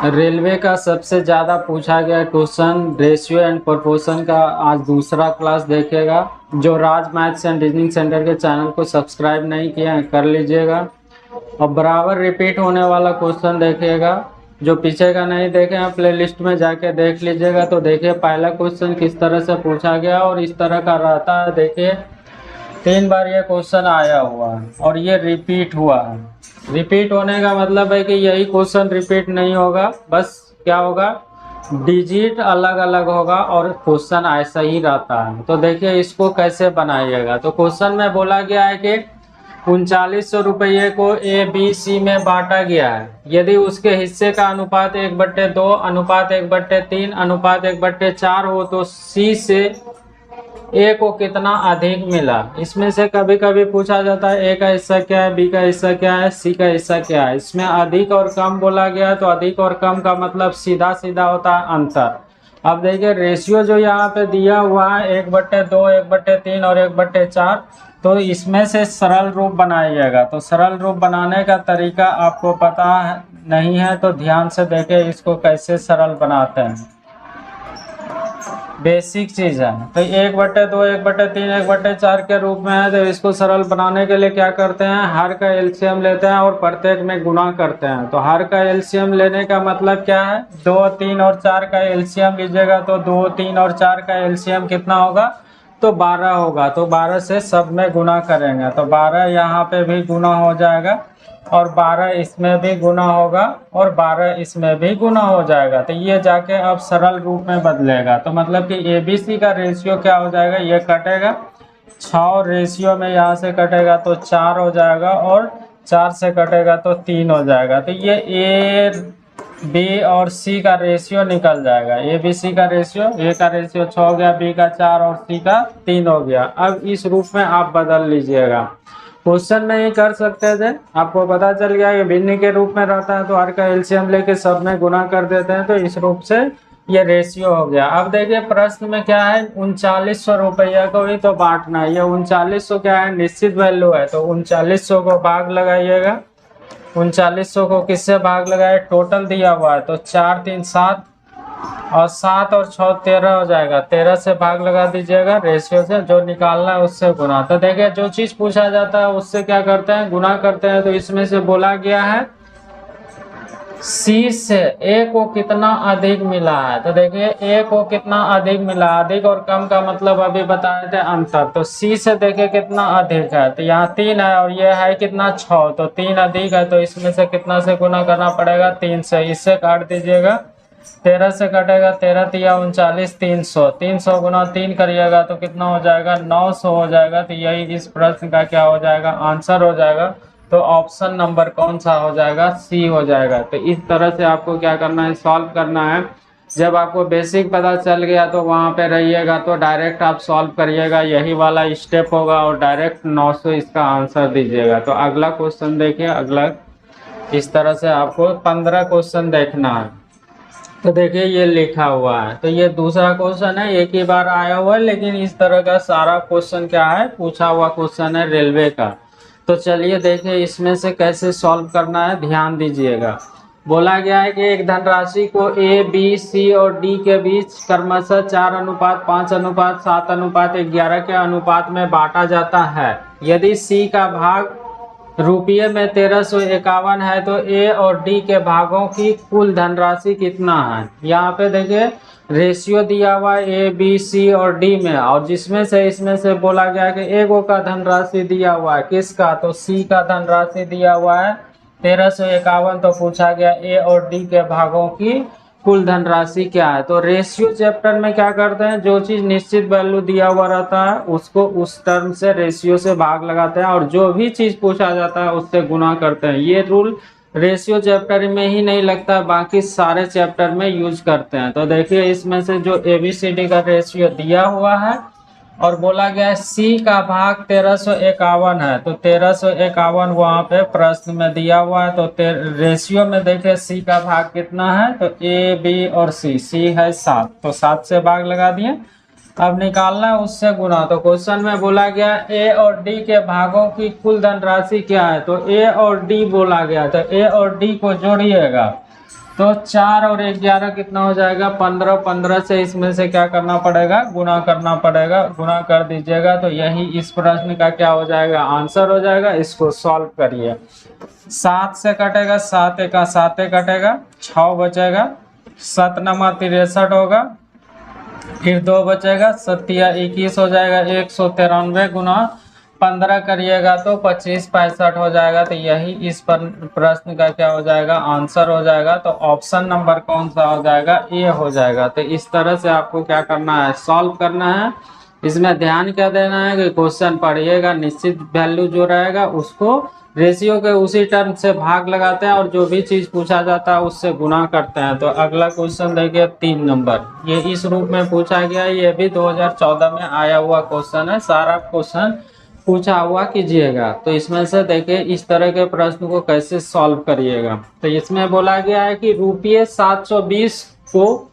Railway का सबसे ज़्यादा पूछा गया क्वेश्चन रेशियो एंड प्रोपोर्शन का आज दूसरा क्लास देखेगा। जो राज मैथ्स एंड रीजनिंग सेंटर के चैनल को सब्सक्राइब नहीं किया है कर लीजिएगा। और बराबर रिपीट होने वाला क्वेश्चन देखिएगा। जो पीछे का नहीं देखे हैं प्लेलिस्ट में जाके देख लीजिएगा। तो देखिए पहला क्वेश्चन किस तरह से पूछा गया और इस तरह का रहता है। देखिए 3 बार ये क्वेश्चन आया हुआ है और ये रिपीट हुआ है। रिपीट होने का मतलब है कि यही क्वेश्चन रिपीट नहीं होगा, बस क्या होगा, डिजिट अलग अलग होगा और क्वेश्चन ऐसा ही रहता है। तो देखिए इसको कैसे बनाइएगा। तो क्वेश्चन में बोला गया है कि 3900 रुपये को ए बी सी में बांटा गया है। यदि उसके हिस्से का अनुपात 1/2 अनुपात 1/3 अनुपात 1/4 हो तो सी से ए को कितना अधिक मिला। इसमें से कभी कभी पूछा जाता है ए का हिस्सा क्या है, बी का हिस्सा क्या है, सी का हिस्सा क्या है। इसमें अधिक और कम बोला गया है तो अधिक और कम का मतलब सीधा सीधा होता है अंतर। अब देखिए रेशियो जो यहाँ पे दिया हुआ है 1/2 1/3 और 1/4, तो इसमें से सरल रूप बनाइएगा। तो सरल रूप बनाने का तरीका आपको पता नहीं है तो ध्यान से देखिए इसको कैसे सरल बनाते हैं। बेसिक चीज है। तो 1/2 1/3 1/4 के रूप में है। तो इसको सरल बनाने के लिए क्या करते हैं, हर का एलसीएम लेते हैं और प्रत्येक में गुणा करते हैं। तो हर का एलसीएम लेने का मतलब क्या है, 2 3 और 4 का एलसीएम लीजिएगा तो 2 3 और 4 का एलसीएम कितना होगा, तो 12 होगा। तो 12 से सब में गुणा करेंगे तो 12 यहाँ पे भी गुणा हो जाएगा और 12 इसमें भी गुना होगा और 12 इसमें भी गुना हो जाएगा। तो ये जाके अब सरल रूप में बदलेगा। तो मतलब कि एबीसी का रेशियो क्या हो जाएगा, ये कटेगा 6 रेशियो में यहाँ से कटेगा तो 4 हो जाएगा और 4 से कटेगा तो 3 हो जाएगा। तो ये ए बी और सी का रेशियो निकल जाएगा। ए बी सी का रेशियो, ए का रेशियो 6 हो गया, बी का 4 और सी का 3 हो गया। अब इस रूप में आप बदल लीजिएगा। क्वेश्चन में ही कर सकते थे, आपको पता चल गया कि भिन्न के रूप में रहता है तो हर का एलसीएम लेके सब में गुना कर देते हैं। तो इस रूप से ये रेशियो हो गया। अब देखिए प्रश्न में क्या है, 3900 रुपया को ही तो बांटना है। ये 3900 क्या है, निश्चित वैल्यू है। तो 3900 को भाग लगाइएगा। 3900 को किससे भाग लगाए, टोटल दिया हुआ है तो 4 3 7 और 7 और 6 13 हो जाएगा। 13 से भाग लगा दीजिएगा, रेशियो से जो निकालना है उससे गुना। तो देखिए जो चीज पूछा जाता है उससे क्या करते हैं, गुना करते हैं। तो इसमें से बोला गया है सी से ए को कितना अधिक मिला है। तो देखिए ए को कितना अधिक मिला, अधिक और कम का मतलब अभी बताए थे अंतर। तो सी से देखिए कितना अधिक है, तो यहाँ 3 है और ये है कितना 6, तो 3 अधिक है। तो इसमें से कितना से गुना करना पड़ेगा, 3 से। इससे काट दीजिएगा, 13 से कटेगा, 13 तिया 39, 300 300 गुना 3 करिएगा तो कितना हो जाएगा, 900 हो जाएगा। तो यही इस प्रश्न का क्या हो जाएगा, आंसर हो जाएगा। तो ऑप्शन नंबर कौन सा हो जाएगा, सी हो जाएगा। तो इस तरह से आपको क्या करना है, सॉल्व करना है। जब आपको बेसिक पता चल गया तो वहाँ पे रहिएगा तो डायरेक्ट आप सॉल्व करिएगा, यही वाला स्टेप होगा और डायरेक्ट 900 इसका आंसर दीजिएगा। तो अगला क्वेश्चन देखिए। अगला इस तरह से आपको 15 क्वेश्चन देखना है। तो देखिए ये लिखा हुआ है, तो ये दूसरा क्वेश्चन है, एक ही बार आया हुआ है लेकिन इस तरह का सारा क्वेश्चन क्या है, पूछा हुआ क्वेश्चन है रेलवे का। तो चलिए देखिए इसमें से कैसे सॉल्व करना है, ध्यान दीजिएगा। बोला गया है कि एक धनराशि को ए बी सी और डी के बीच क्रमशः 4:5:7:11 के अनुपात में बांटा जाता है। यदि सी का भाग रुपये में 1351 है तो ए और डी के भागों की कुल धनराशि कितना है। यहाँ पे देखिए रेशियो दिया हुआ है ए बी सी और डी में, और जिसमें से इसमें से बोला गया कि ए का धनराशि दिया हुआ है, किसका, तो सी का धनराशि दिया हुआ है 1351। तो पूछा गया ए और डी के भागों की कुल धनराशि क्या है। तो रेशियो चैप्टर में क्या करते हैं, जो चीज निश्चित वैल्यू दिया हुआ रहता है उसको उस टर्म से रेशियो से भाग लगाते हैं और जो भी चीज पूछा जाता है उससे गुना करते हैं। ये रूल रेशियो चैप्टर में ही नहीं लगता, बाकी सारे चैप्टर में यूज करते हैं। तो देखिए इसमें से जो एबीसीडी का रेशियो दिया हुआ है और बोला गया है सी का भाग 1351 है, तो 1351 वहाँ पे प्रश्न में दिया हुआ है। तो रेशियो में देखिए सी का भाग कितना है, तो ए बी और सी है 7, तो 7 से भाग लगा दिए। अब निकालना है उससे गुना। तो क्वेश्चन में बोला गया ए और डी के भागों की कुल धनराशि क्या है, तो ए और डी बोला गया, तो ए और डी को जोड़िएगा। तो 4 और 11 कितना हो जाएगा 15, 15 से इसमें से क्या करना पड़ेगा गुना करना पड़ेगा, गुना कर दीजिएगा तो यही इस प्रश्न का क्या हो जाएगा आंसर हो जाएगा। इसको सॉल्व करिए। 7 से कटेगा 7 का 7 कटेगा 6 बचेगा, 7 नमा 63 होगा, फिर 2 बचेगा 7 या 21 हो जाएगा, 193 गुना 15 करिएगा तो 25 65 हो जाएगा। तो यही इस पर प्रश्न का क्या हो जाएगा आंसर हो जाएगा। तो ऑप्शन नंबर कौन सा हो जाएगा ए हो जाएगा। तो इस तरह से आपको क्या करना है सॉल्व करना है। इसमें ध्यान क्या देना है कि क्वेश्चन पढ़िएगा, निश्चित वैल्यू जो रहेगा उसको रेशियो के उसी टर्म से भाग लगाते हैं और जो भी चीज पूछा जाता है उससे गुना करते हैं। तो अगला क्वेश्चन देखिए 3 नंबर, ये इस रूप में पूछा गया है। ये भी 2014 में आया हुआ क्वेश्चन है। सारा क्वेश्चन पूछा हुआ कीजिएगा। तो इसमें से देखिए इस तरह के प्रश्न को कैसे सॉल्व करिएगा। तो इसमें बोला गया है कि रुपये 720 को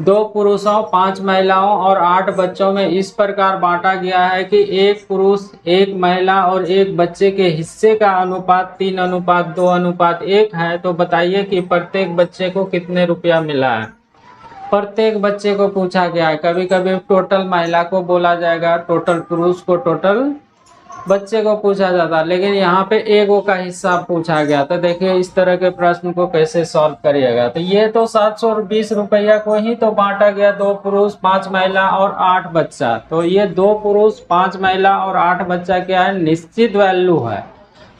2 पुरुषों 5 महिलाओं और 8 बच्चों में इस प्रकार बांटा गया है कि 1 पुरुष 1 महिला और 1 बच्चे के हिस्से का अनुपात 3:2:1 है। तो बताइए कि प्रत्येक बच्चे को कितने रुपया मिला है। प्रत्येक बच्चे को पूछा गया है। कभी कभी टोटल महिला को बोला जाएगा, टोटल पुरुष को, टोटल बच्चे को पूछा जाता है, लेकिन यहाँ पे एगो का हिस्सा पूछा गया। तो देखिए इस तरह के प्रश्न को कैसे सॉल्व करिएगा। तो ये तो 720 रुपया को ही तो बांटा गया, 2 पुरुष 5 महिला और 8 बच्चा। तो ये 2 पुरुष 5 महिला और 8 बच्चा क्या है निश्चित वैल्यू है।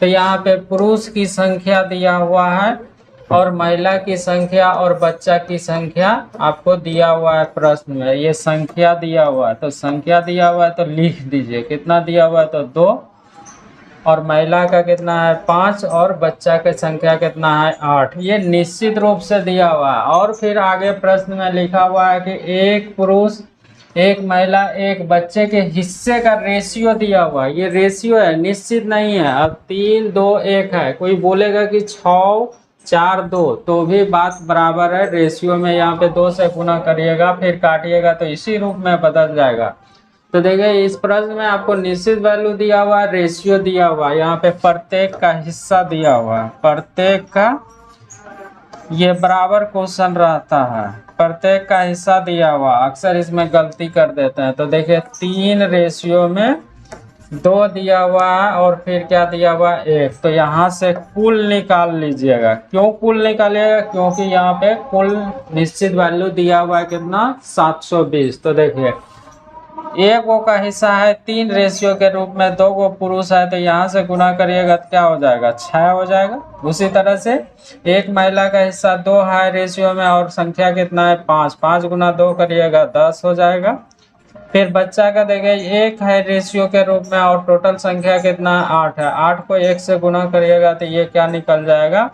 तो यहाँ पे पुरुष की संख्या दिया हुआ है और महिला की संख्या और बच्चा की संख्या आपको दिया हुआ है प्रश्न में। ये संख्या दिया हुआ है, तो संख्या दिया हुआ है तो लिख दीजिए। कितना दिया हुआ है तो 2, और महिला का कितना है 5 और बच्चा की संख्या कितना है 8। ये निश्चित रूप से दिया हुआ है। और फिर आगे प्रश्न में लिखा हुआ है कि 1 पुरुष 1 महिला 1 बच्चे के हिस्से का रेशियो दिया हुआ है। ये रेशियो है, निश्चित नहीं है। अब 3 2 1 है, कोई बोलेगा कि 6 4 2 तो भी बात बराबर है। रेशियो में यहाँ पे 2 से गुना करिएगा फिर काटिएगा तो इसी रूप में बदल जाएगा। तो देखिए इस प्रश्न में आपको निश्चित वैल्यू दिया हुआ है, रेशियो दिया हुआ है, यहाँ पे प्रत्येक का हिस्सा दिया हुआ है। प्रत्येक का ये बराबर क्वेश्चन रहता है, प्रत्येक का हिस्सा दिया हुआ। अक्सर इसमें गलती कर देते हैं। तो देखिए 3 रेशियो में 2 दिया हुआ है और फिर क्या दिया हुआ है 1। तो यहाँ से कुल निकाल लीजिएगा। क्यों कुल निकालिएगा, क्योंकि यहाँ पे कुल निश्चित वैल्यू दिया हुआ है कितना 720। तो देखिए 1 गो का हिस्सा है 3 रेशियो के रूप में, 2 गो पुरुष है तो यहाँ से गुना करिएगा तो क्या हो जाएगा 6 हो जाएगा। उसी तरह से 1 महिला का हिस्सा 2 है रेशियो में और संख्या कितना है 5, 5 गुना 2 करिएगा 10 हो जाएगा। फिर बच्चा का देखिए 1 है रेशियो के रूप में और टोटल संख्या कितना है 8 है। 8 को 1 से गुना करिएगा तो ये क्या निकल जाएगा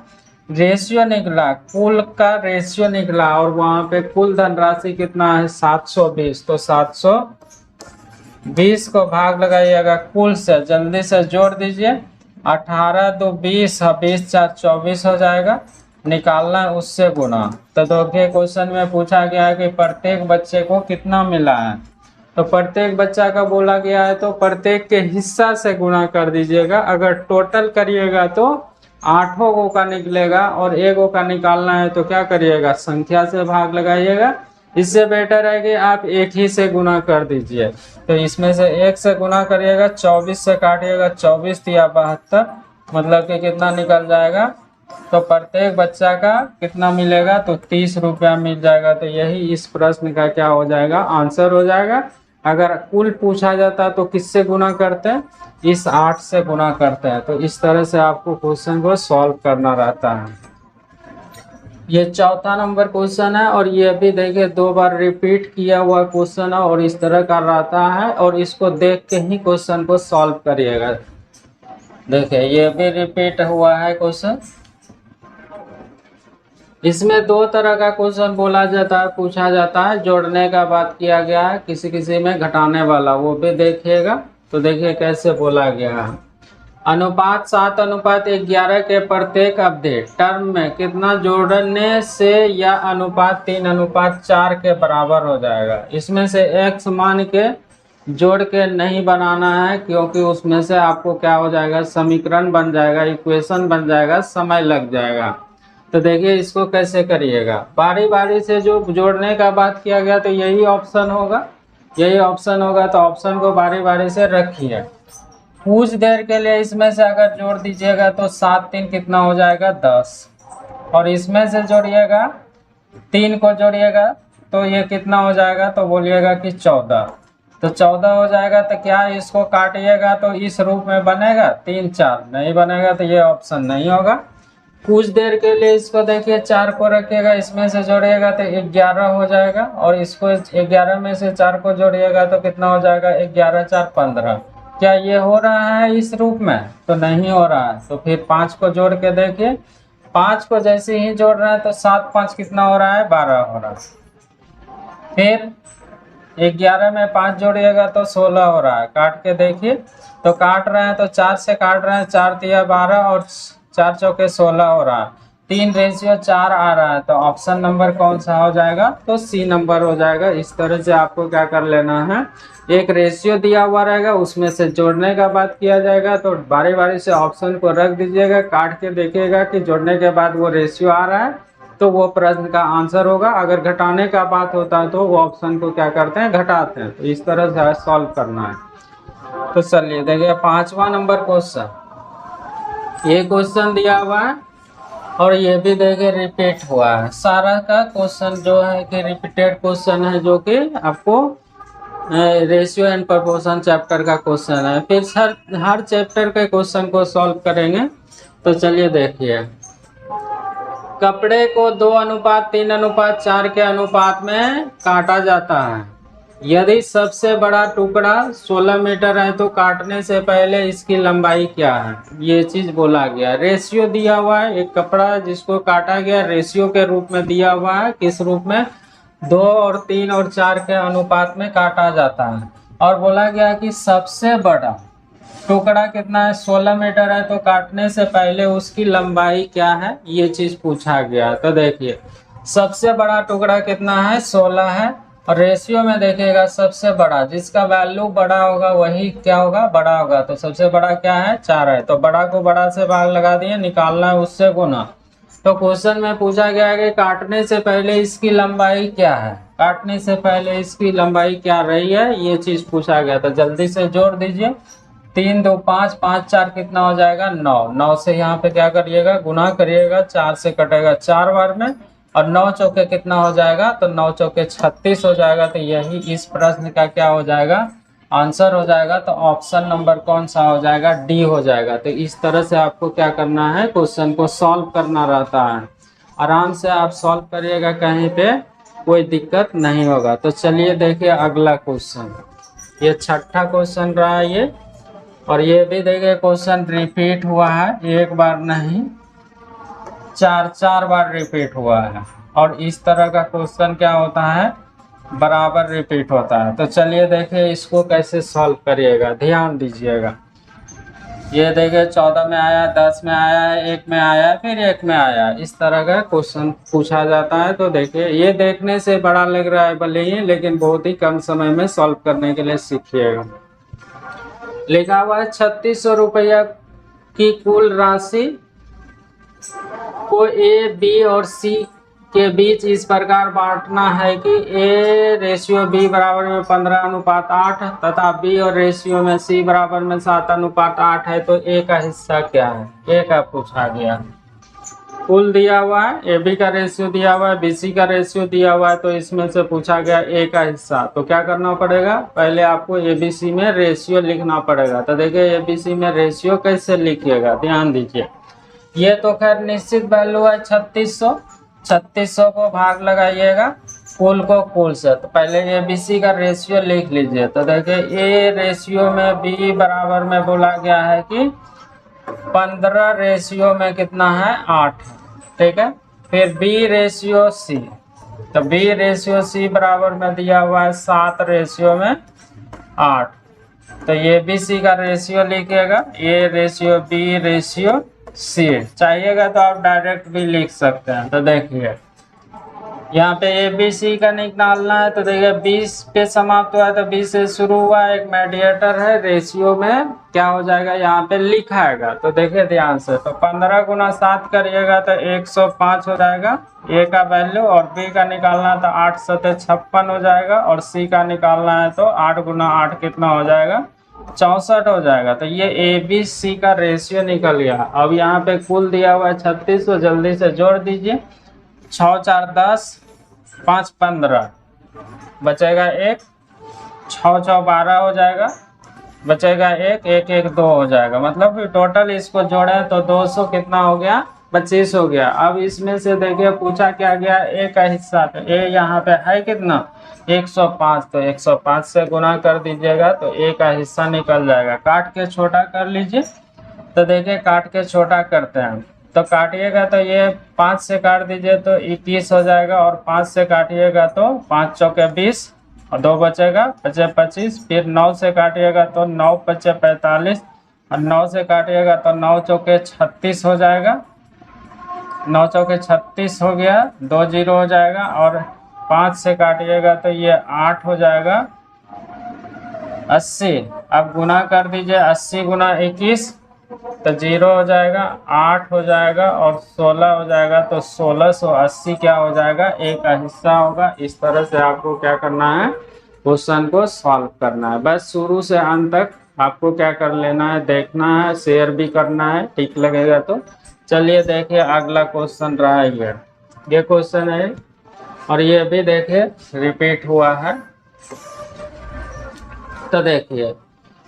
रेशियो निकला, कुल का रेशियो निकला। और वहां पे कुल धनराशि कितना है 720। तो 720 को भाग लगाइएगा कुल से, जल्दी से जोड़ दीजिए। 18 2 20 है, 20 4 24 हो जाएगा। निकालना है उससे गुना। तो देखिए क्वेश्चन में पूछा गया है कि प्रत्येक बच्चे को कितना मिला है। तो प्रत्येक बच्चा का बोला गया है तो प्रत्येक के हिस्सा से गुना कर दीजिएगा। अगर टोटल करिएगा तो 8 गो का निकलेगा और 1 गो का निकालना है तो क्या करिएगा संख्या से भाग लगाइएगा। इससे बेटर है कि आप 1 ही से गुना कर दीजिए। तो इसमें से 1 से गुना करिएगा, 24 से काटिएगा, 24 या 72 मतलब कि कितना निकल जाएगा। तो प्रत्येक बच्चा का कितना मिलेगा तो 30 रुपया मिल जाएगा। तो यही इस प्रश्न का क्या हो जाएगा आंसर हो जाएगा। अगर कुल पूछा जाता तो किससे गुना करते हैं, इस 8 से गुना करते हैं। तो इस तरह से आपको क्वेश्चन को सॉल्व करना रहता है। ये 4था नंबर क्वेश्चन है और ये भी देखिए 2 बार रिपीट किया हुआ क्वेश्चन है और इस तरह का रहता है। और इसको देख के ही क्वेश्चन को सॉल्व करिएगा। देखिए ये भी रिपीट हुआ है क्वेश्चन। इसमें 2 तरह का क्वेश्चन बोला जाता है, पूछा जाता है। जोड़ने का बात किया गया है, किसी किसी में घटाने वाला, वो भी देखिएगा। तो देखिए कैसे बोला गया है। अनुपात 7:11 के प्रत्येक अवधि टर्म में कितना जोड़ने से यह अनुपात 3:4 के बराबर हो जाएगा। इसमें से x मान के जोड़ के नहीं बनाना है, क्योंकि उसमें से आपको क्या हो जाएगा समीकरण बन जाएगा, इक्वेशन बन जाएगा, समय लग जाएगा। तो देखिए इसको कैसे करिएगा, बारी बारी से जो जोड़ने का बात किया गया तो यही ऑप्शन होगा, यही ऑप्शन होगा। तो ऑप्शन को बारी बारी से रखिए। कुछ देर के लिए इसमें से अगर जोड़ दीजिएगा तो 7 3 कितना हो जाएगा 10, और इसमें से जोड़िएगा 3 को जोड़िएगा तो ये कितना हो जाएगा, तो बोलिएगा कि 14। तो 14 हो जाएगा। तो क्या इसको काटिएगा तो इस रूप में बनेगा 3 4, नहीं बनेगा तो ये ऑप्शन नहीं होगा। कुछ देर के लिए इसको देखिए 4 को रखिएगा, इसमें से जोड़िएगा तो 11 हो जाएगा, और इसको 11 में से 4 को जोड़िएगा तो कितना हो जाएगा 11 4 15। क्या ये हो रहा है इस रूप में, तो नहीं हो रहा है। तो फिर 5 को जोड़ के देखिए, 5 को जैसे ही जोड़ रहे हैं तो 7 5 कितना हो रहा है 12 हो रहा है। फिर 11 में 5 जोड़िएगा तो 16 हो रहा है। काट के देखिए, तो काट रहे हैं तो 4 से काट रहे हैं, 4 तिया 12 और 4 चौके 16 हो रहा है। 3:4 आ रहा है। तो ऑप्शन नंबर कौन सा हो जाएगा, तो सी नंबर हो जाएगा। इस तरह से आपको क्या कर लेना है, एक रेशियो दिया हुआ रहेगा, उसमें से जोड़ने का बात किया जाएगा, तो बारी बारी से ऑप्शन को रख दीजिएगा, काट के देखिएगा कि जोड़ने के बाद वो रेशियो आ रहा है तो वो प्रश्न का आंसर होगा। अगर घटाने का बात होता है तो वो ऑप्शन को क्या करते हैं, घटाते हैं। तो इस तरह से सॉल्व करना है। तो चलिए देखिए 5वां नंबर क्वेश्चन, ये क्वेश्चन दिया हुआ है और ये भी देखिए रिपीट हुआ है। सारा का क्वेश्चन जो है कि रिपीटेड क्वेश्चन है, जो कि आपको रेशियो एंड प्रोपोर्शन चैप्टर का क्वेश्चन है। फिर हर चैप्टर के क्वेश्चन को सॉल्व करेंगे। तो चलिए देखिए, कपड़े को 2:3:4 के अनुपात में काटा जाता है। यदि सबसे बड़ा टुकड़ा 16 मीटर है तो काटने से पहले इसकी लंबाई क्या है, ये चीज बोला गया। रेशियो दिया हुआ है, एक कपड़ा है जिसको काटा गया, रेशियो के रूप में दिया हुआ है। किस रूप में, 2 और 3 और 4 के अनुपात में काटा जाता है। और बोला गया कि सबसे बड़ा टुकड़ा कितना है, 16 मीटर है, तो काटने से पहले उसकी लंबाई क्या है, ये चीज पूछा गया। तो देखिए सबसे बड़ा टुकड़ा कितना है, 16 है, और रेशियो में देखिएगा सबसे बड़ा, जिसका वैल्यू बड़ा होगा वही क्या होगा, बड़ा होगा। तो सबसे बड़ा क्या है, 4 है। तो बड़ा को बड़ा से भाग लगा दिए, निकालना है उससे गुना। तो क्वेश्चन में पूछा गया है कि काटने से पहले इसकी लंबाई क्या है, काटने से पहले इसकी लंबाई क्या रही है, ये चीज पूछा गया। तो जल्दी से जोड़ दीजिए, 3 2 5 5 4 कितना हो जाएगा 9। 9 से यहाँ पे क्या करिएगा, गुना करिएगा, 4 से कटेगा 4 बार में, और 9 चौके कितना हो जाएगा, तो 9 चौके 36 हो जाएगा। तो यही इस प्रश्न का क्या हो जाएगा, आंसर हो जाएगा। तो ऑप्शन नंबर कौन सा हो जाएगा, डी हो जाएगा। तो इस तरह से आपको क्या करना है, क्वेश्चन को सॉल्व करना रहता है। आराम से आप सॉल्व करिएगा, कहीं पे कोई दिक्कत नहीं होगा। तो चलिए देखिए अगला क्वेश्चन, ये 6ठा क्वेश्चन रहा है ये, और ये भी देखिए क्वेश्चन रिपीट हुआ है, एक बार नहीं 4 बार रिपीट हुआ है। और इस तरह का क्वेश्चन क्या होता है, बराबर रिपीट होता है। तो चलिए देखिए इसको कैसे सॉल्व करिएगा, ध्यान दीजिएगा। ये देखिए 14 में आया, 10 में आया है, 1 में आया है, फिर 1 में आया है। इस तरह का क्वेश्चन पूछा जाता है। तो देखिए ये देखने से बड़ा लग रहा है भले ही, लेकिन बहुत ही कम समय में सॉल्व करने के लिए सीखिएगा। लिखा हुआ है 3600 रुपया की कुल राशि को ए, बी और सी के बीच इस प्रकार बांटना है कि ए रेशियो बी बराबर में 15:8 तथा बी और रेशियो में सी बराबर में 7:8 है। तो ए का हिस्सा क्या है, ए का पूछा गया। कुल दिया हुआ है, ए बी का रेशियो दिया हुआ है, बी सी का रेशियो दिया हुआ है, तो इसमें से पूछा गया ए का हिस्सा। तो क्या करना पड़ेगा, पहले आपको ए बी सी में रेशियो लिखना पड़ेगा। तो देखिए ए बी सी में रेशियो कैसे लिखिएगा, ध्यान दीजिए। ये तो खैर निश्चित वैल्यू है 3600, 3600 को भाग लगाइएगा कुल को कुल से। तो पहले ए बी सी का रेशियो लिख लीजिए। तो देखिए ए रेशियो में बी बराबर में बोला गया है कि 15 रेशियो में कितना है 8, ठीक है। फिर बी रेशियो सी, तो बी रेशियो सी बराबर में दिया हुआ है 7 रेशियो में 8। तो ये बी सी का रेशियो लिखिएगा, A ratio B ratio C. चाहिएगा तो आप डायरेक्ट भी लिख सकते हैं। तो देखिए यहाँ पे ए बी सी का निकालना है। तो देखिए 20 पे समाप्त हुआ है तो 20 से शुरू हुआ, एक मेडिएटर है, रेशियो में क्या हो जाएगा यहाँ पे लिखाएगा। तो देखिए ध्यान से, तो 15 गुना 7 करिएगा तो 105 हो जाएगा ए का वैल्यू, और बी का निकालना है तो 8 सते 56 हो जाएगा, और सी का निकालना है तो 8 गुना 8 कितना हो जाएगा, 64 हो जाएगा। तो ये ए बी सी का रेशियो निकल गया। अब यहाँ पे कुल दिया हुआ है 36, तो जल्दी से जोड़ दीजिए। 6 4 10, 5 15, बचेगा 1, 6 6 12 हो जाएगा, बचेगा 1 1 1 2 हो जाएगा। मतलब कि टोटल इसको जोड़े तो 200 कितना हो गया, 25 हो गया। अब इसमें से देखिए पूछा क्या गया, ए का हिस्सा, तो ए यहाँ पे है कितना, 105, तो 105 से गुना कर दीजिएगा तो ए का हिस्सा निकल जाएगा। काट के छोटा कर लीजिए। तो देखिए काट के छोटा करते हैं, तो काटिएगा तो ये 5 से काट दीजिए तो 21 हो जाएगा, और 5 से काटिएगा तो 5 चौके 20, और 2 बचेगा, बचे 25। फिर 9 से काटिएगा तो 9 बचे 45, और 9 से काटिएगा तो 9 चौके 36 हो जाएगा, 9 चौके 36 हो गया, 2 जीरो हो जाएगा, और 5 से काटिएगा तो ये 8 हो जाएगा, 80। अब गुना कर दीजिए, 80 गुना 21 तो 0 हो जाएगा, 8 हो जाएगा, और 16 हो जाएगा। तो 1680 क्या हो जाएगा, ए का हिस्सा होगा। इस तरह से आपको क्या करना है, क्वेश्चन को सॉल्व करना है। बस शुरू से अंत तक आपको क्या कर लेना है, देखना है, शेयर भी करना है, ठीक लगेगा तो। चलिए देखिए अगला क्वेश्चन रहा ये क्वेश्चन है, और ये भी देखिए रिपीट हुआ है। तो देखिए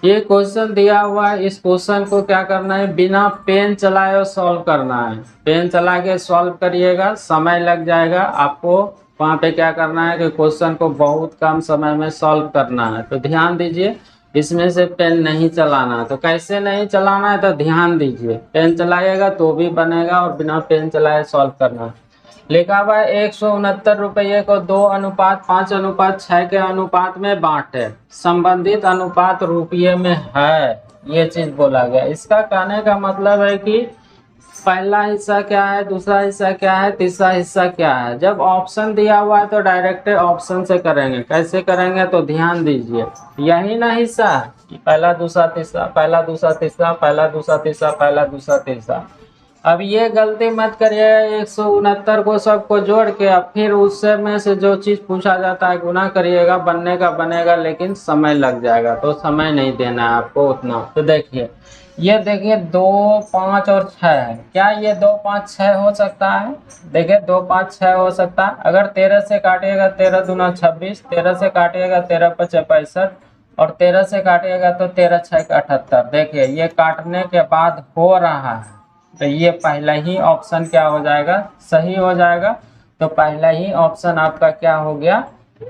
ये क्वेश्चन दिया हुआ है, इस क्वेश्चन को क्या करना है, बिना पेन चलाए सॉल्व करना है। पेन चला के सॉल्व करिएगा, समय लग जाएगा आपको। वहाँ पे क्या करना है कि क्वेश्चन को बहुत कम समय में सॉल्व करना है। तो ध्यान दीजिए, इसमें से पेन नहीं चलाना। तो कैसे नहीं चलाना है, तो ध्यान दीजिए, पेन चलाइएगा तो भी बनेगा, और बिना पेन चलाए सॉल्व करना है। लिखा हुआ है 169 रुपये को 2:5:6 के अनुपात में बांटे, संबंधित अनुपात रुपये में है, ये चीज बोला गया। इसका कहने का मतलब है कि पहला हिस्सा क्या है, दूसरा हिस्सा क्या है, तीसरा हिस्सा क्या है। जब ऑप्शन दिया हुआ है तो डायरेक्ट ऑप्शन से करेंगे। कैसे करेंगे, तो ध्यान दीजिए, यही ना हिस्सा है, पहला दूसरा तीसरा, पहला दूसरा तीसरा, पहला दूसरा तीसरा, पहला दूसरा तीसरा। अब ये गलती मत करिए, 169 को सबको जोड़ के अब फिर उससे में से जो चीज पूछा जाता है गुना करिएगा, बनने का बनेगा, लेकिन समय लग जाएगा। तो समय नहीं देना है आपको उतना। तो देखिए ये देखिए 2 5 और 6 है, क्या ये 2 5 6 हो सकता है, देखिए 2 5 6 हो सकता है। अगर 13 से काटिएगा 13 दूना 26, 13 से काटिएगा 13 5 65, और 13 से काटिएगा तो 13 6 78। देखिए ये काटने के बाद हो रहा है, तो ये पहला ही ऑप्शन क्या हो जाएगा, सही हो जाएगा। तो पहला ही ऑप्शन आपका क्या हो गया,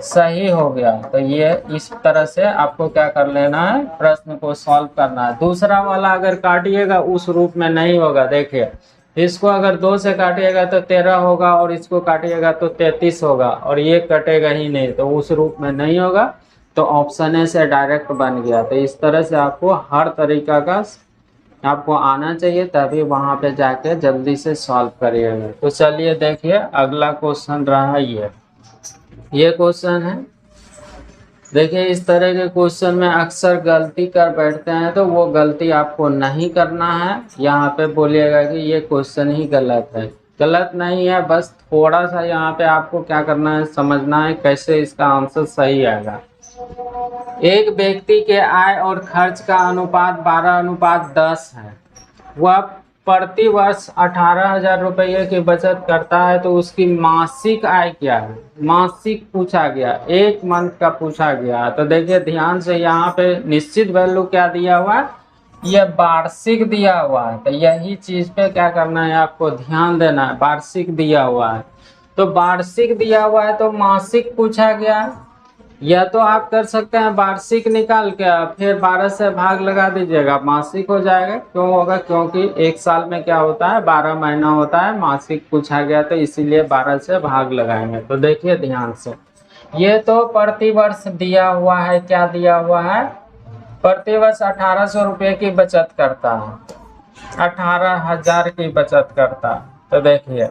सही हो गया। तो ये इस तरह से आपको क्या कर लेना है, प्रश्न को सॉल्व करना है। दूसरा वाला अगर काटिएगा उस रूप में नहीं होगा। देखिए इसको अगर 2 से काटिएगा तो 13 होगा, और इसको काटिएगा तो 33 होगा, और ये कटेगा ही नहीं, तो उस रूप में नहीं होगा। तो ऑप्शन ए से डायरेक्ट बन गया। तो इस तरह से आपको हर तरीका का आपको आना चाहिए, तभी वहां पे जाके जल्दी से सॉल्व करिएगा। तो चलिए देखिए अगला क्वेश्चन रहा ये क्वेश्चन है। देखिए इस तरह के क्वेश्चन में अक्सर गलती कर बैठते हैं, तो वो गलती आपको नहीं करना है। यहाँ पे बोलिएगा कि ये क्वेश्चन ही गलत है, गलत नहीं है, बस थोड़ा सा यहाँ पे आपको क्या करना है, समझना है कैसे इसका आंसर सही आएगा। एक व्यक्ति के आय और खर्च का अनुपात 12:10 है। वह प्रति वर्ष 18,000 रुपये की बचत करता है, तो उसकी मासिक आय क्या है, मासिक पूछा गया, एक मंथ का पूछा गया। तो देखिए ध्यान से, यहाँ पे निश्चित वैल्यू क्या दिया हुआ है, ये वार्षिक दिया हुआ है। तो यही चीज पे क्या करना है, आपको ध्यान देना है। वार्षिक दिया हुआ है, तो वार्षिक दिया हुआ है तो मासिक पूछा गया। या तो आप कर सकते हैं वार्षिक निकाल के फिर 12 से भाग लगा दीजिएगा, मासिक हो जाएगा। क्यों होगा, क्योंकि एक साल में क्या होता है, 12 महीना होता है। मासिक पूछा गया तो इसीलिए 12 से भाग लगाएंगे। तो देखिए ध्यान से, ये तो प्रति वर्ष दिया हुआ है, क्या दिया हुआ है, प्रति वर्ष 1800 रुपये की बचत करता है, 18,000 की बचत करता है। तो देखिए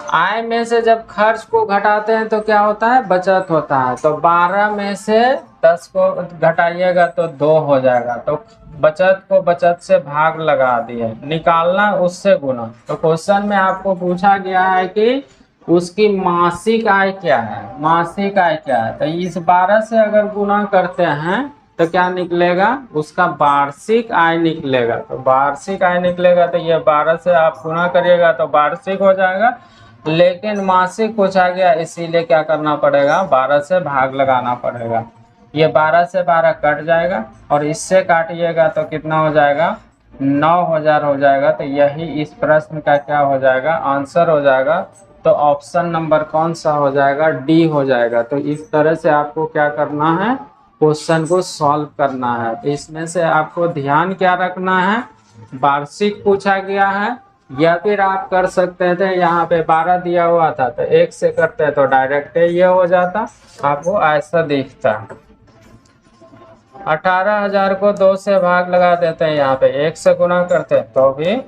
आय में से जब खर्च को घटाते हैं तो क्या होता है, बचत होता है। तो 12 में से 10 को घटाइएगा तो 2 हो जाएगा। तो बचत को बचत से भाग लगा दिए, निकालना उससे गुना। तो क्वेश्चन में आपको पूछा गया है कि उसकी मासिक आय क्या है, मासिक आय क्या है। तो इस 12 से अगर गुना करते हैं तो क्या निकलेगा, उसका वार्षिक आय निकलेगा। तो वार्षिक आय निकलेगा तो ये 12 से आप गुना करिएगा तो वार्षिक हो जाएगा, लेकिन मासिक पूछा गया इसीलिए क्या करना पड़ेगा, 12 से भाग लगाना पड़ेगा। ये 12 से 12 कट जाएगा और इससे काटिएगा तो कितना हो जाएगा, 9,000 हो जाएगा। तो यही इस प्रश्न का क्या हो जाएगा, आंसर हो जाएगा। तो ऑप्शन नंबर कौन सा हो जाएगा, डी हो जाएगा। तो इस तरह से आपको क्या करना है, क्वेश्चन को सॉल्व करना है। तो इसमें से आपको ध्यान क्या रखना है, वार्षिक पूछा गया है, या फिर आप कर सकते थे यहाँ पे 12 दिया हुआ था तो 1 से करते तो डायरेक्ट ये हो जाता, आपको ऐसा दिखता। 18,000 को 2 से भाग लगा देते हैं, यहाँ पे 1 से गुना करते तो भी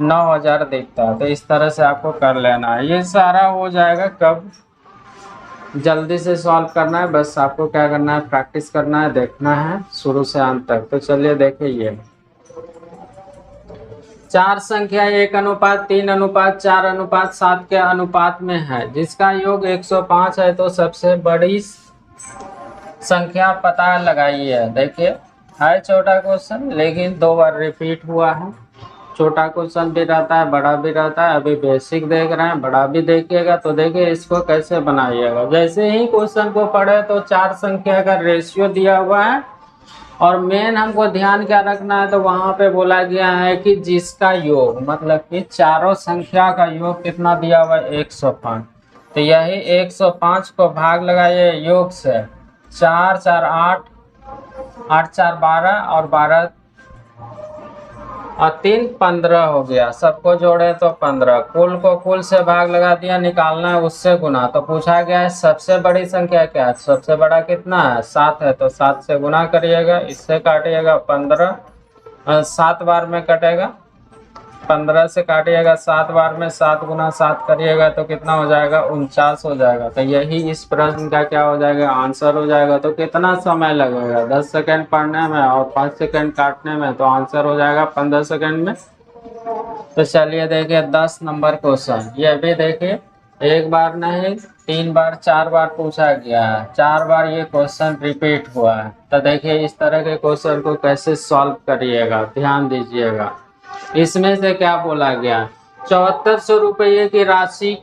9,000 दिखता है। तो इस तरह से आपको कर लेना है, ये सारा हो जाएगा। कब जल्दी से सॉल्व करना है, बस आपको क्या करना है, प्रैक्टिस करना है, देखना है शुरू से अंत तक। तो चलिए देखिए, ये 4 संख्या 1:3:4:7 के अनुपात में है, जिसका योग 105 है। तो सबसे बड़ी संख्या पता लगाइए। देखिए है छोटा क्वेश्चन, लेकिन 2 बार रिपीट हुआ है। छोटा क्वेश्चन भी रहता है, बड़ा भी रहता है। अभी बेसिक देख रहे हैं, बड़ा भी देखिएगा। तो देखिए इसको कैसे बनाइएगा। जैसे ही क्वेश्चन को पढ़े तो 4 संख्या का रेशियो दिया हुआ है, और मेन हमको ध्यान क्या रखना है, तो वहां पे बोला गया है कि जिसका योग, मतलब कि चारों संख्या का योग कितना दिया हुआ है, 105। तो यही 105 को भाग लगाइए योग से, 4 4 8, 8 4 12 और 12 और 3 15 हो गया। सबको जोड़े तो 15, कुल को कुल से भाग लगा दिया, निकालना है उससे गुना। तो पूछा गया है सबसे बड़ी संख्या क्या है, सबसे बड़ा कितना है, 7 है। तो 7 से गुना करिएगा, इससे काटिएगा 15, 7 बार में कटेगा, 15 से काटिएगा 7 बार में, 7 गुना 7 करिएगा तो कितना हो जाएगा, 49 हो जाएगा। तो यही इस प्रश्न का क्या हो जाएगा, आंसर हो जाएगा। तो कितना समय लगेगा, 10 सेकंड पढ़ने में और 5 सेकंड काटने में, तो आंसर हो जाएगा 15 सेकंड में। तो चलिए देखिए 10 नंबर क्वेश्चन, ये भी देखिए, एक बार नहीं 3 बार 4 बार पूछा गया है, 4 बार ये क्वेश्चन रिपीट हुआ है। तो देखिए इस तरह के क्वेश्चन को कैसे सॉल्व करिएगा, ध्यान दीजिएगा। इसमें से क्या बोला गया, 7400 रुपये की राशि,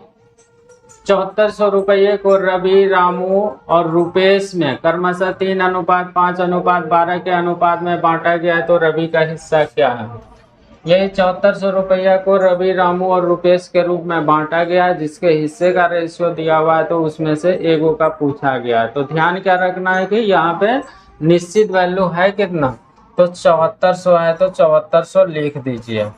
7400 रुपये को रवि, रामू और रुपेश में क्रमशः 3:5:12 के अनुपात में बांटा गया है। तो रवि का हिस्सा क्या है। यही 7400 रुपया को रवि, रामू और रुपेश के रूप में बांटा गया है, जिसके हिस्से का रेशियो दिया हुआ है। तो उसमें से एगो का पूछा गया है। तो ध्यान क्या रखना है कि यहाँ पे निश्चित वैल्यू है कितना, तो 7400 है, तो 7400 लिख दीजिए।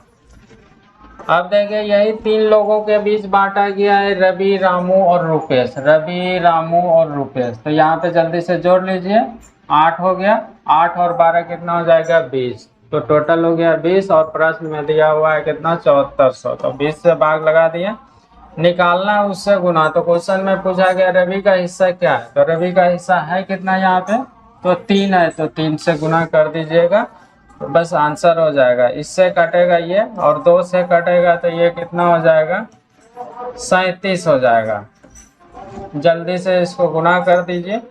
अब देखिए यही 3 लोगों के बीच बांटा गया है, रवि, रामू और रुपेश, रवि, रामू और रुपेश। तो यहाँ पे जल्दी से जोड़ लीजिए, 8 हो गया, 8 और 12 कितना हो जाएगा, 20। तो टोटल हो गया 20, और प्रश्न में दिया हुआ है कितना, 7400। तो 20 से भाग लगा दिया, निकालना उससे गुना। तो क्वेश्चन में पूछा गया रवि का हिस्सा क्या है, तो रवि का हिस्सा है कितना यहाँ पे, तो 3 है। तो 3 से गुना कर दीजिएगा, तो बस आंसर हो जाएगा। इससे कटेगा ये, और 2 से कटेगा तो ये कितना हो जाएगा, 37 हो जाएगा। जल्दी से इसको गुना कर दीजिए,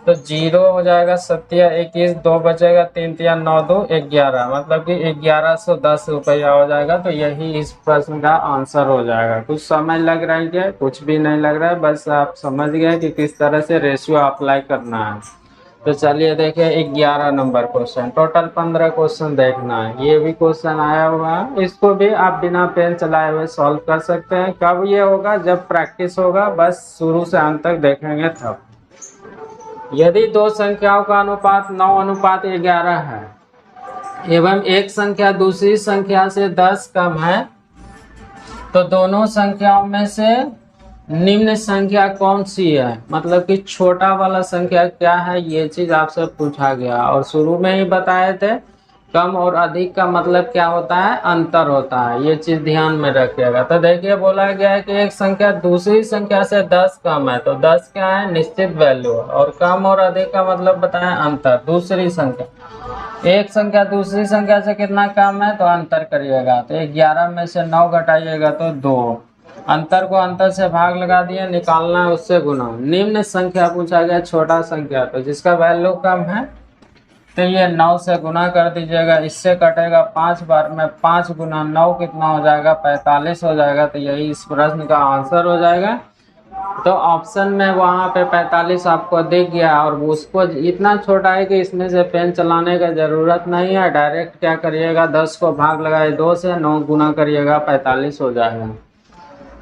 तो 0 हो जाएगा, 7 या 21, 2 बचेगा, 3 या 9 2 11, मतलब कि 1110 रुपया हो जाएगा। तो यही इस प्रश्न का आंसर हो जाएगा। कुछ समय लग रहा है क्या, कुछ भी नहीं लग रहा है, बस आप समझ गए कि किस तरह से रेशियो अप्लाई करना है। तो चलिए देखिए 11 नंबर क्वेश्चन, टोटल 15 क्वेश्चन देखना है। ये भी क्वेश्चन आया हुआ है, इसको भी आप बिना पेन चलाए हुए सॉल्व कर सकते हैं। कब ये होगा, जब प्रैक्टिस होगा, बस शुरू से अंत तक देखेंगे तब। यदि 2 संख्याओं का अनुपात 9:11 है एवं एक संख्या दूसरी संख्या से 10 कम है, तो दोनों संख्याओं में से निम्न संख्या कौन सी है, मतलब कि छोटा वाला संख्या क्या है, ये चीज आपसे पूछा गया। और शुरू में ही बताए थे कम और अधिक का मतलब क्या होता है, अंतर होता है, ये चीज ध्यान में रखिएगा। तो देखिए बोला गया है कि एक संख्या दूसरी संख्या से 10 कम है, तो 10 क्या है, निश्चित वैल्यू है, और कम और अधिक का मतलब बताएं अंतर, दूसरी संख्या। एक संख्या दूसरी संख्या से कितना कम है, तो अंतर करिएगा, तो 11 में से 9 घटाइएगा तो 2, अंतर को अंतर से भाग लगा दिए, निकालना है उससे गुना। निम्न संख्या पूछा गया, छोटा संख्या, तो जिसका वैल्यू कम है तो ये 9 से गुना कर दीजिएगा, इससे कटेगा 5 बार में, 5 गुना 9 कितना हो जाएगा, 45 हो जाएगा। तो यही इस प्रश्न का आंसर हो जाएगा। तो ऑप्शन में वहाँ पे 45 आपको दिख गया, और उसको इतना छोटा है कि इसमें से पेन चलाने का ज़रूरत नहीं है, डायरेक्ट क्या करिएगा, 10 को भाग लगाए 2 से, 9 गुना करिएगा, 45 हो जाएगा।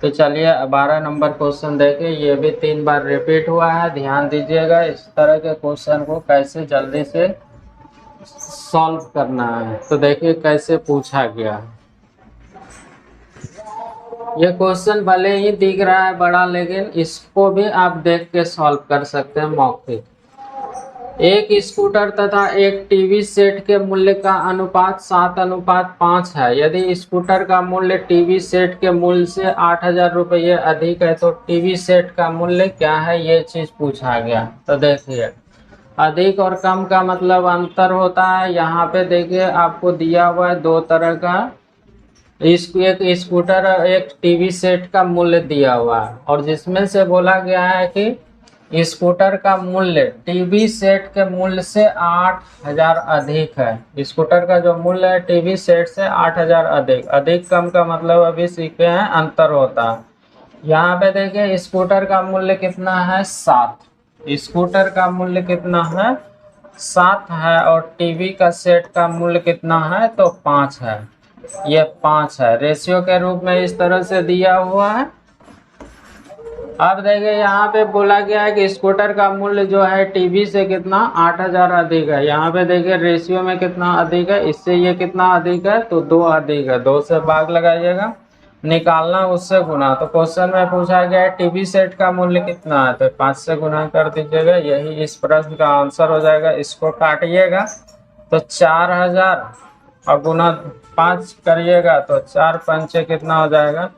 तो चलिए 12 नंबर क्वेश्चन देखिए, ये भी 3 बार रिपीट हुआ है, ध्यान दीजिएगा। इस तरह के क्वेश्चन को कैसे जल्दी से सॉल्व करना है, तो देखिए कैसे पूछा गया है। ये क्वेश्चन भले ही दिख रहा है बड़ा, लेकिन इसको भी आप देख के सॉल्व कर सकते हैं मौखिक। एक स्कूटर तथा एक टीवी सेट के मूल्य का अनुपात 7:5 है। यदि स्कूटर का मूल्य टीवी सेट के मूल्य से 8,000 रुपये अधिक है, तो टीवी सेट का मूल्य क्या है, ये चीज पूछा गया। तो देखिए अधिक और कम का मतलब अंतर होता है। यहाँ पे देखिए आपको दिया हुआ है 2 तरह का, एक स्कूटर और एक टीवी सेट का मूल्य दिया हुआ है, और जिसमें से बोला गया है कि स्कूटर का मूल्य टीवी सेट के मूल्य से 8,000 अधिक है। स्कूटर का जो मूल्य है टीवी सेट से 8,000 अधिक। अधिक कम का मतलब अभी सीखे हैं, अंतर होता है। यहाँ पे देखिए स्कूटर का मूल्य कितना है, 7। स्कूटर का मूल्य कितना है, 7 है, और टीवी का सेट का मूल्य कितना है, तो 5 है। ये 5 है, रेशियो के रूप में इस तरह से दिया हुआ है। अब देखिए यहाँ पे बोला गया है कि स्कूटर का मूल्य जो है टीवी से कितना 8,000 अधिक है। यहाँ पे देखिए रेशियो में कितना अधिक है, इससे ये कितना अधिक है, तो 2 अधिक है। 2 से भाग लगाइएगा, निकालना उससे गुना। तो क्वेश्चन में पूछा गया है टीवी सेट का मूल्य कितना है, तो 5 से गुना कर दीजिएगा, यही इस प्रश्न का आंसर हो जाएगा। इसको काटिएगा तो 4,000 और गुना 5 करिएगा तो 4 पंचे कितना हो जाएगा,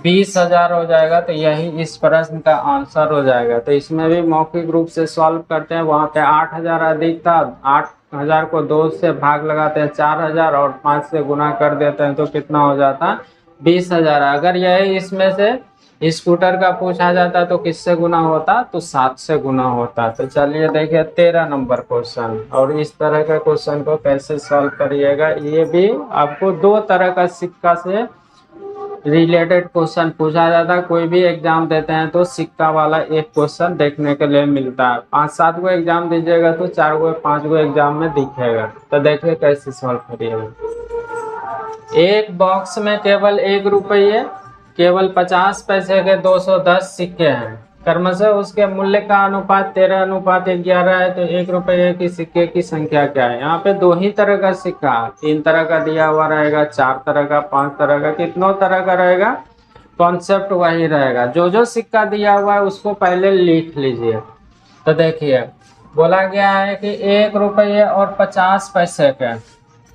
20,000 हो जाएगा। तो यही इस प्रश्न का आंसर हो जाएगा। तो इसमें भी मौखिक रूप से सॉल्व करते हैं। वहाँ पे 8,000 अधिक था, 8,000 को 2 से भाग लगाते हैं 4,000 और 5 से गुना कर देते हैं, तो कितना हो जाता है, 20,000। अगर यही इसमें से स्कूटर का पूछा जाता तो किससे गुना होता, तो 7 से गुना होता। तो चलिए देखिए 13 नंबर क्वेश्चन, और इस तरह के क्वेश्चन को कैसे सॉल्व करिएगा। ये भी आपको 2 तरह का सिक्का से रिलेटेड क्वेश्चन पूछा जाता है। कोई भी एग्जाम देते हैं तो सिक्का वाला एक क्वेश्चन देखने के लिए मिलता है। 5-7 गो एग्जाम दीजिएगा तो 4 गो 5 गो एग्जाम में दिखेगा। तो देखिए कैसे सॉल्व करिएगा। एक बॉक्स में केवल 1 रुपये, केवल 50 पैसे के 210 सिक्के हैं। क्रमशः उसके मूल्य का अनुपात 13:11 है। तो 1 रुपये की सिक्के की संख्या क्या है। यहाँ पे 2 ही तरह का सिक्का, 3 तरह का दिया हुआ रहेगा, 4 तरह का, 5 तरह का, कितनों तरह का रहेगा, कॉन्सेप्ट वही रहेगा। जो जो सिक्का दिया हुआ है उसको पहले लिख लीजिए। तो देखिए बोला गया है कि 1 रुपये और 50 पैसे के,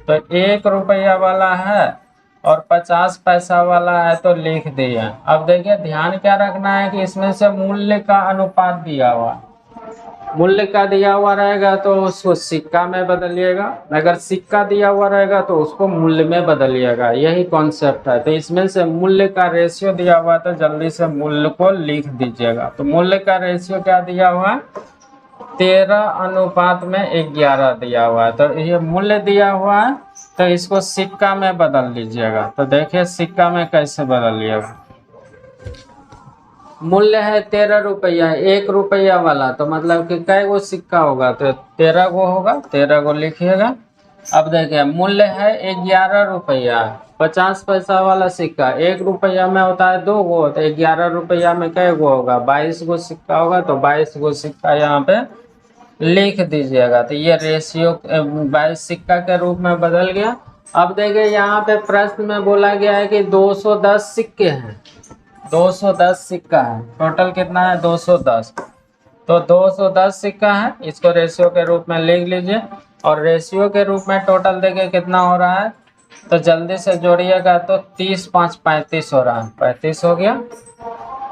तो 1 रुपया वाला है और 50 पैसा वाला है, तो लिख दिया। अब देखिए ध्यान क्या रखना है कि इसमें से मूल्य का अनुपात दिया हुआ, मूल्य का दिया हुआ रहेगा तो उसको सिक्का में बदलिएगा, अगर सिक्का दिया हुआ रहेगा तो उसको मूल्य में बदलिएगा। यही कॉन्सेप्ट है। तो इसमें से मूल्य का रेशियो दिया हुआ है तो जल्दी से मूल्य को लिख दीजिएगा। तो मूल्य का रेशियो क्या दिया हुआ है, 13:11 दिया हुआ है। तो ये मूल्य दिया हुआ है, तो इसको सिक्का में बदल लीजिएगा। तो देखिए सिक्का में कैसे बदलिएगा। मूल्य है 13 रुपया, 1 रुपया वाला, तो मतलब कि कै गो सिक्का होगा, तो 13 गो होगा, 13 गो लिखिएगा। अब देखिए मूल्य है 11 रुपया, 50 पैसा वाला सिक्का 1 रुपया में होता है 2 गो, तो 11 रुपया में कै गो होगा, 22 गो सिक्का होगा। तो 22 गो सिक्का यहाँ पे लिख दीजिएगा। तो ये रेशियो 22 सिक्का के रूप में बदल गया। अब देखिए यहाँ पे प्रश्न में बोला गया है कि 210 सिक्के हैं, 210 सिक्का है, टोटल कितना है 210। तो 210 सिक्का है, इसको रेशियो के रूप में लिख लीजिए। और रेशियो के रूप में टोटल देखिए कितना हो रहा है, तो जल्दी से जोड़िएगा तो 30 5 35 हो रहा है, 35 हो गया।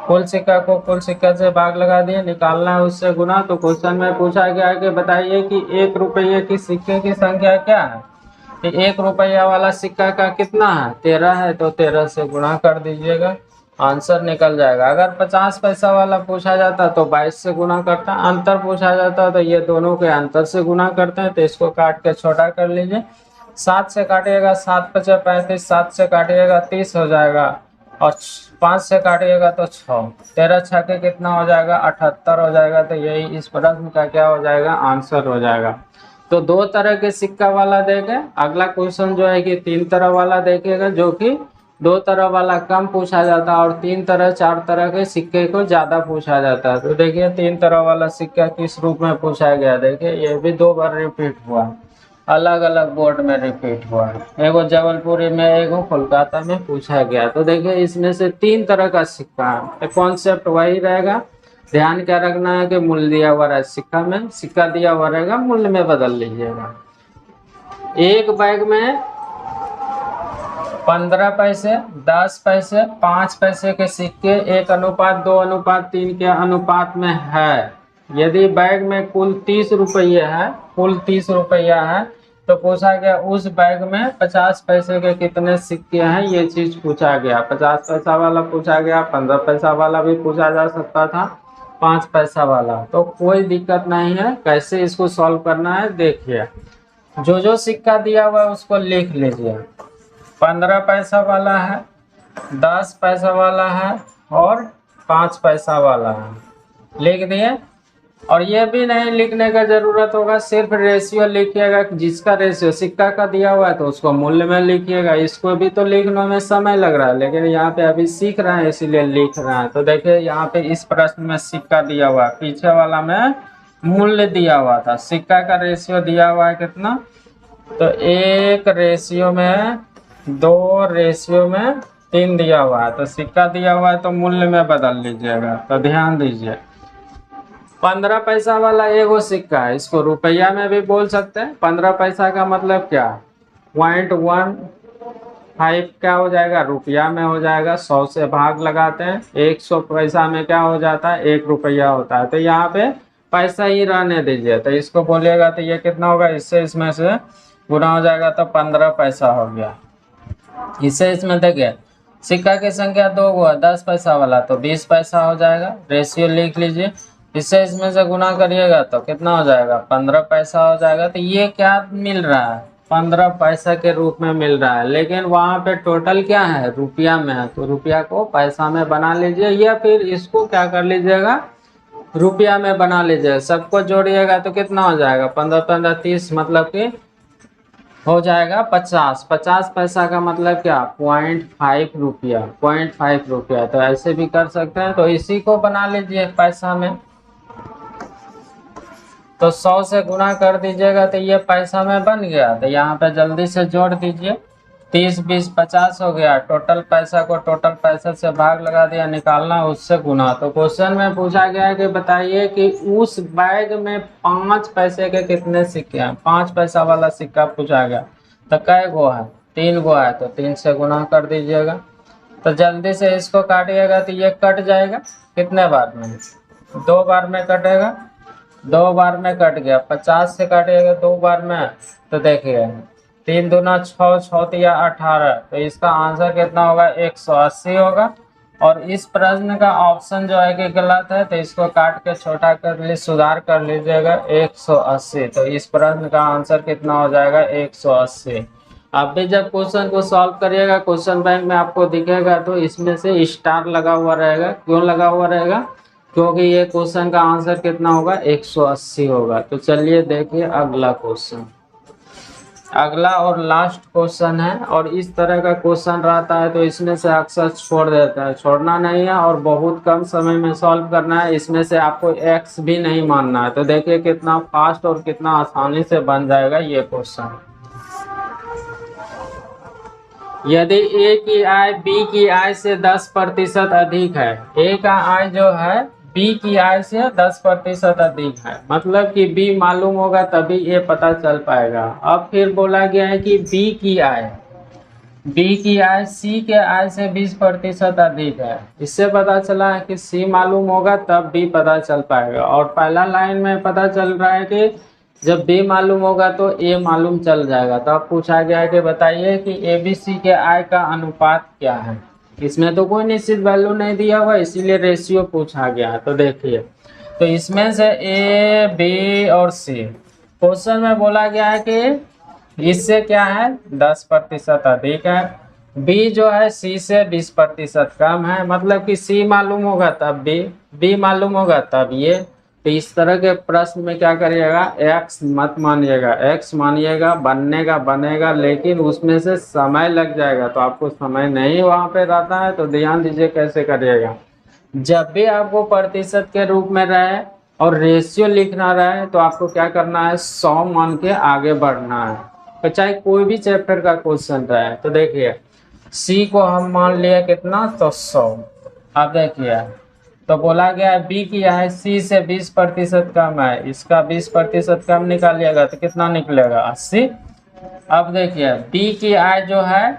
कुल सिक्का को कुल सिक्का से भाग लगा दिए, निकालना है उससे गुना। तो क्वेश्चन में पूछा गया है कि बताइए कि 1 रुपये की सिक्के की संख्या क्या है। तो 1 रुपया वाला सिक्का का कितना है, 13 है, तो 13 से गुणा कर दीजिएगा, आंसर निकल जाएगा। अगर 50 पैसा वाला पूछा जाता तो 22 से गुना करता, अंतर पूछा जाता तो ये दोनों के अंतर से गुना करते हैं। तो इसको काट के छोटा कर लीजिए, 7 से काटिएगा 7 × 5 = 35, 7 से काटिएगा 30 हो जाएगा, और 5 से काटिएगा तो 6, 13 6 के कितना हो जाएगा, 78 हो जाएगा। तो यही इस प्रश्न का क्या हो जाएगा, आंसर हो जाएगा। तो 2 तरह के सिक्का वाला देखे, अगला क्वेश्चन जो है कि 3 तरह वाला देखेगा, जो कि 2 तरह वाला कम पूछा जाता है और 3 तरह 4 तरह के सिक्के को ज्यादा पूछा जाता है। तो देखिए 3 तरह वाला सिक्का किस रूप में पूछा गया, देखिए ये भी 2 बार रिपीट हुआ, अलग अलग बोर्ड में रिपीट हुआ है, एगो जबलपुरी में, एगो कोलकाता में पूछा गया। तो देखिए इसमें से 3 तरह का सिक्का है, कॉन्सेप्ट वही रहेगा। ध्यान क्या रखना है कि मूल्य दिया हुआ है सिक्का में, सिक्का दिया हुआ रहेगा, मूल्य में बदल लीजिएगा। एक बैग में 15 पैसे, 10 पैसे, 5 पैसे के सिक्के 1:2:3 के अनुपात में है। यदि बैग में कुल 30 रुपये है, कुल 30 रुपया है, तो पूछा गया उस बैग में 50 पैसे के कितने सिक्के हैं, ये चीज पूछा गया। 50 पैसा वाला पूछा गया, 15 पैसा वाला भी पूछा जा सकता था, 5 पैसा वाला। तो कोई दिक्कत नहीं है, कैसे इसको सॉल्व करना है देखिए। जो जो सिक्का दिया हुआ है उसको लिख लीजिए। 15 पैसा वाला है, 10 पैसा वाला है और 5 पैसा वाला है, लिख दिए। और ये भी नहीं लिखने का जरूरत होगा, सिर्फ रेशियो लिखिएगा, जिसका रेशियो सिक्का का दिया हुआ है तो उसको मूल्य में लिखिएगा। इसको भी तो लिखने में समय लग रहा है, लेकिन यहाँ पे अभी सीख रहे हैं इसीलिए लिख रहे हैं। तो देखिए यहाँ पे इस प्रश्न में सिक्का दिया हुआ है, पीछे वाला में मूल्य दिया हुआ था। सिक्का का रेशियो दिया हुआ है कितना, तो 1:2:3 दिया हुआ है। तो सिक्का दिया हुआ है तो मूल्य में बदल लीजिएगा। तो ध्यान दीजिए, 15 पैसा वाला एगो सिक्का है, इसको रुपया में भी बोल सकते हैं। 15 पैसा का मतलब क्या, 0.15 क्या हो जाएगा, रुपया में हो जाएगा। 100 से भाग लगाते हैं, 100 पैसा में क्या हो जाता है, 1 रुपया होता है। तो यहाँ पे पैसा ही रहने दीजिए, तो इसको बोलिएगा तो ये कितना होगा, इससे इसमें से गुना हो जाएगा, तो 15 पैसा हो गया। इससे इसमें देखिए सिक्का की संख्या 2 हुआ, 10 पैसा वाला तो 20 पैसा हो जाएगा, रेशियो लिख लीजिए। इससे इसमें से गुना करिएगा तो कितना हो जाएगा, 15 पैसा हो जाएगा। तो ये क्या मिल रहा है, 15 पैसा के रूप में मिल रहा है, लेकिन वहाँ पे टोटल क्या है, रुपया में है। तो रुपया को पैसा में बना लीजिए, या फिर इसको क्या कर लीजिएगा, रुपया में बना लीजिएगा। सबको जोड़िएगा तो कितना हो जाएगा, 15 15 30, मतलब कि हो जाएगा 50। 50 पैसा का मतलब क्या, 0.5 रुपया, 0.5 रुपया। तो ऐसे भी कर सकते हैं, तो इसी को बना लीजिए पैसा में। तो 100 से गुना कर दीजिएगा तो ये पैसा में बन गया। तो यहाँ पे जल्दी से जोड़ दीजिए, 30 20 50 हो गया। टोटल पैसा को टोटल पैसा से भाग लगा दिया, निकालना उससे गुना। तो क्वेश्चन में पूछा गया है कि बताइए कि उस बैग में 5 पैसे के कितने सिक्के हैं। 5 पैसा वाला सिक्का पूछा गया, तो कै गो है, 3 गो है, तो 3 से गुना कर दीजिएगा। तो जल्दी से इसको काटिएगा तो ये कट जाएगा, कितने बार में, 2 बार में कटेगा, 2 बार में कट गया। 50 से काटिएगा 2 बार में, तो देखिए 3 दूना 6, 6 तिया 18। तो इसका आंसर कितना होगा, 180 होगा। और इस प्रश्न का ऑप्शन जो है कि गलत है, तो इसको काट के छोटा कर ली, सुधार कर लीजिएगा, 180। तो इस प्रश्न का आंसर कितना हो जाएगा, 180। आप भी जब क्वेश्चन को सॉल्व करिएगा, क्वेश्चन बैंक में आपको दिखेगा तो इसमें से स्टार लगा हुआ रहेगा। क्यों लगा हुआ रहेगा, क्योंकि ये क्वेश्चन का आंसर कितना होगा, 180 होगा। तो चलिए देखिए अगला क्वेश्चन, अगला और लास्ट क्वेश्चन है। और इस तरह का क्वेश्चन रहता है तो इसमें से अक्सर छोड़ देता है, छोड़ना नहीं है और बहुत कम समय में सॉल्व करना है। इसमें से आपको एक्स भी नहीं मानना है। तो देखिए कितना फास्ट और कितना आसानी से बन जाएगा ये क्वेश्चन। यदि ए की आय बी की आय से 10% अधिक है, ए का आय जो है बी की आय से 10% अधिक है, मतलब कि बी मालूम होगा तभी ये पता चल पाएगा। अब फिर बोला गया है कि बी की आय सी के आय से 20% अधिक है। इससे पता चला है कि सी मालूम होगा तब बी पता चल पाएगा। और पहला लाइन में पता चल रहा है कि जब बी मालूम होगा तो ए मालूम चल जाएगा। तो अब पूछा गया है कि बताइए कि ए बी सी के आय का अनुपात क्या है। इसमें तो कोई निश्चित वैल्यू नहीं दिया हुआ, इसीलिए रेशियो पूछा गया है। तो देखिए, तो इसमें से ए बी और सी, क्वेश्चन में बोला गया है कि इससे क्या है 10% अधिक है, बी जो है सी से 20% कम है, मतलब कि सी मालूम होगा तब बी मालूम होगा तब ये। तो इस तरह के प्रश्न में क्या करिएगा, एक्स मत मानिएगा, एक्स मानिएगा, बनेगा लेकिन उसमें से समय लग जाएगा। तो आपको समय नहीं वहां पे रहता है, तो ध्यान दीजिए कैसे करिएगा। जब भी आपको प्रतिशत के रूप में रहे और रेशियो लिखना रहे तो आपको क्या करना है, 100 मान के आगे बढ़ना है। तो चाहे कोई भी चैप्टर का क्वेश्चन रहे। तो देखिए सी को हम मान लिया कितना, तो 100। अब देखिए, तो बोला गया है बी की है सी से 20% कम है, इसका 20% कम निकालिएगा तो कितना निकलेगा, 80। अब देखिए बी की आय जो है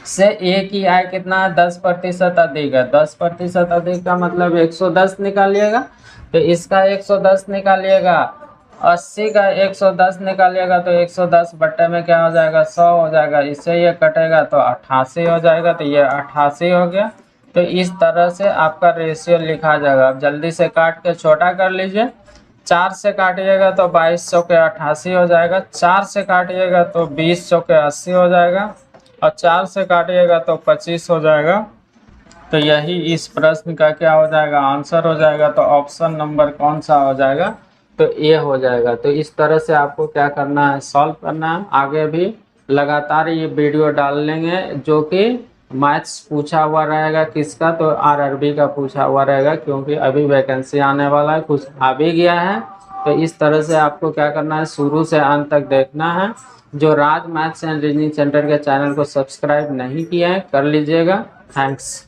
से ए की आय कितना है, 10% अधिक है। 10% अधिक का मतलब 110 निकालिएगा। तो इसका 110 निकालिएगा, 80 का 110 निकालिएगा तो 110 बट्टे में क्या हो जाएगा, 100 हो जाएगा। इससे ये कटेगा तो 88 हो जाएगा। तो ये 88 हो गया। तो इस तरह से आपका रेशियो लिखा जाएगा। अब जल्दी से काट के छोटा कर लीजिए। 4 से काटिएगा तो 2200 के 88 हो जाएगा, 4 से काटिएगा तो 2000 के 80 हो जाएगा, और 4 से काटिएगा तो 25 हो जाएगा। तो यही इस प्रश्न का क्या हो जाएगा, आंसर हो जाएगा। तो ऑप्शन नंबर कौन सा हो जाएगा, तो ए हो जाएगा। तो इस तरह से आपको क्या करना है, सॉल्व करना है। आगे भी लगातार ये वीडियो डाल लेंगे जो कि मैथ्स पूछा हुआ रहेगा किसका, तो आरआरबी का पूछा हुआ रहेगा, क्योंकि अभी वैकेंसी आने वाला है, कुछ आ भी गया है। तो इस तरह से आपको क्या करना है, शुरू से अंत तक देखना है। जो राज मैथ्स एंड रीजनिंग सेंटर के चैनल को सब्सक्राइब नहीं किया है कर लीजिएगा। थैंक्स।